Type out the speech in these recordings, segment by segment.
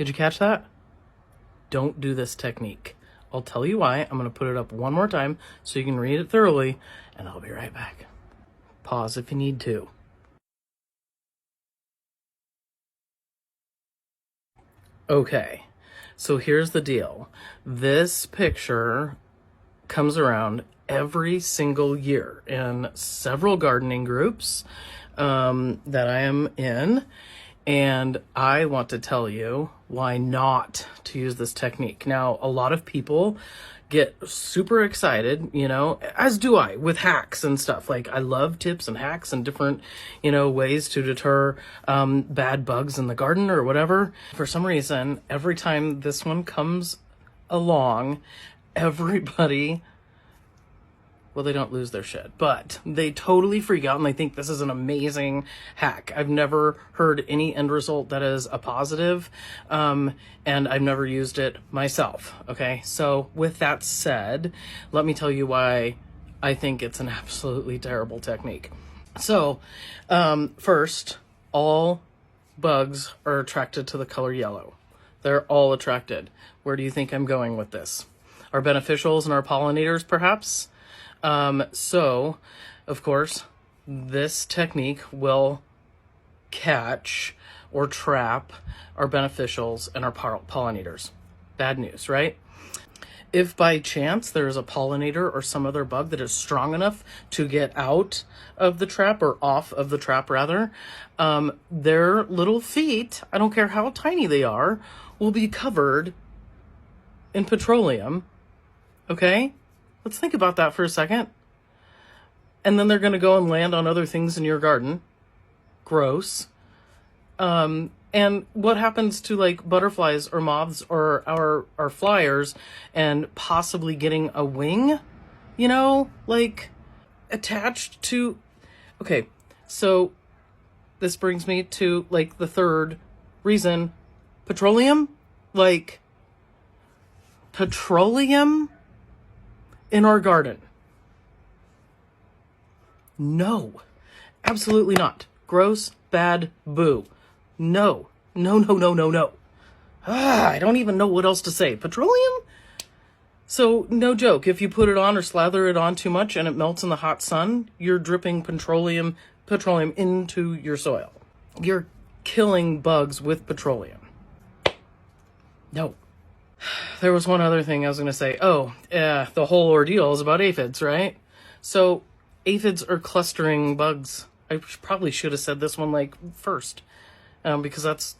Did you catch that? Don't do this technique. I'll tell you why. I'm going to put it up one more time so you can read it thoroughly, and I'll be right back. Pause if you need to. Okay, so here's the deal. This picture comes around every single year in several gardening groups that I am in, and I want to tell you why not to use this technique. Now, a lot of people get super excited, you know, as do I, with hacks and stuff. Like, I love tips and hacks and different, you know, ways to deter bad bugs in the garden or whatever. For some reason, every time this one comes along, everybody, well, they don't lose their shit, but they totally freak out and they think this is an amazing hack. I've never heard any end result that is a positive, and I've never used it myself, okay? So with that said, let me tell you why I think it's an absolutely terrible technique. So, first, all bugs are attracted to the color yellow. They're all attracted. Where do you think I'm going with this? Our beneficials and our pollinators, perhaps? So, of course, this technique will catch or trap our beneficials and our pollinators. Bad news, right? If by chance there is a pollinator or some other bug that is strong enough to get out of the trap, or off of the trap rather, their little feet, I don't care how tiny they are, will be covered in petroleum, okay? Let's think about that for a second. And then they're going to go and land on other things in your garden. Gross. And what happens to like butterflies or moths or our flyers and possibly getting a wing, you know, like attached to... Okay, so this brings me to like the third reason. Petroleum? Like, petroleum in our garden? No, absolutely not. Gross, bad, boo. No, no, no, no, no, no. I don't even know what else to say. Petroleum? So, no joke, if you put it on or slather it on too much and it melts in the hot sun, you're dripping petroleum into your soil. You're killing bugs with petroleum. No. There was one other thing I was going to say. Oh, the whole ordeal is about aphids, right? So, aphids are clustering bugs. I probably should have said this one, like, first. Because that's...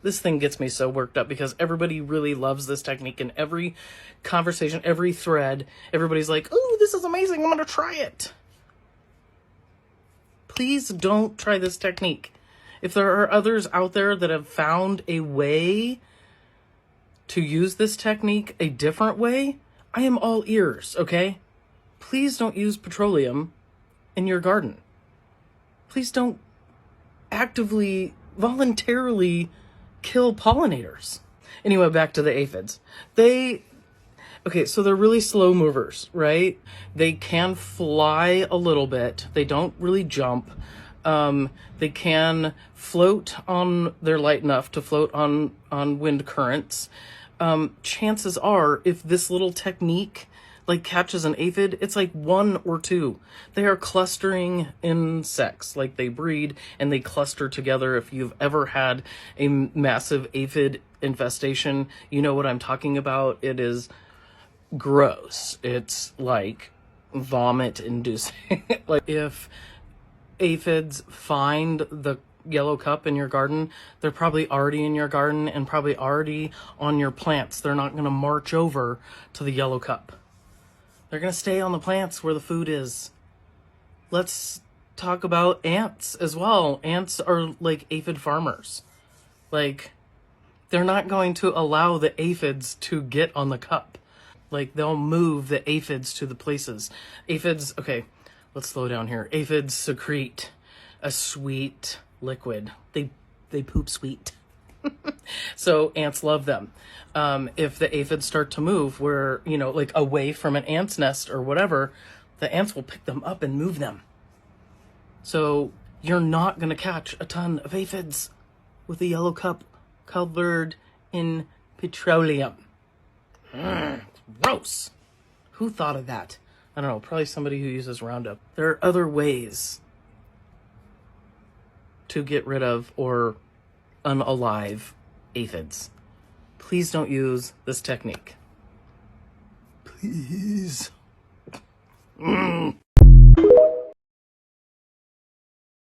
This thing gets me so worked up because everybody really loves this technique. In every conversation, every thread, everybody's like, "Ooh, this is amazing, I'm going to try it." Please don't try this technique. If there are others out there that have found a way to use this technique a different way, I am all ears, okay? Please don't use petroleum in your garden. Please don't actively, voluntarily kill pollinators. Anyway, back to the aphids. Okay, so they're really slow movers, right? They can fly a little bit. They don't really jump. They can float on, they're light enough to float on wind currents. Chances are, if this little technique like catches an aphid, it's like one or two. They are clustering insects, like they breed and they cluster together. If you've ever had a massive aphid infestation, you know what I'm talking about. It is gross. It's like vomit inducing. Like, if aphids find the yellow cup in your garden, they're probably already in your garden and probably already on your plants. They're not going to march over to the yellow cup. They're going to stay on the plants where the food is. Let's talk about ants as well. Ants are like aphid farmers. Like, they're not going to allow the aphids to get on the cup. Like, they'll move the aphids to the places. Aphids, okay, let's slow down here. Aphids secrete a sweet liquid. They poop sweet. So ants love them. If the aphids start to move where, you know, like away from an ant's nest or whatever, the ants will pick them up and move them. So you're not going to catch a ton of aphids with a yellow cup colored in petroleum. Gross. Who thought of that? I don't know, probably somebody who uses Roundup. There are other ways to get rid of or unalive aphids. Please don't use this technique. Please.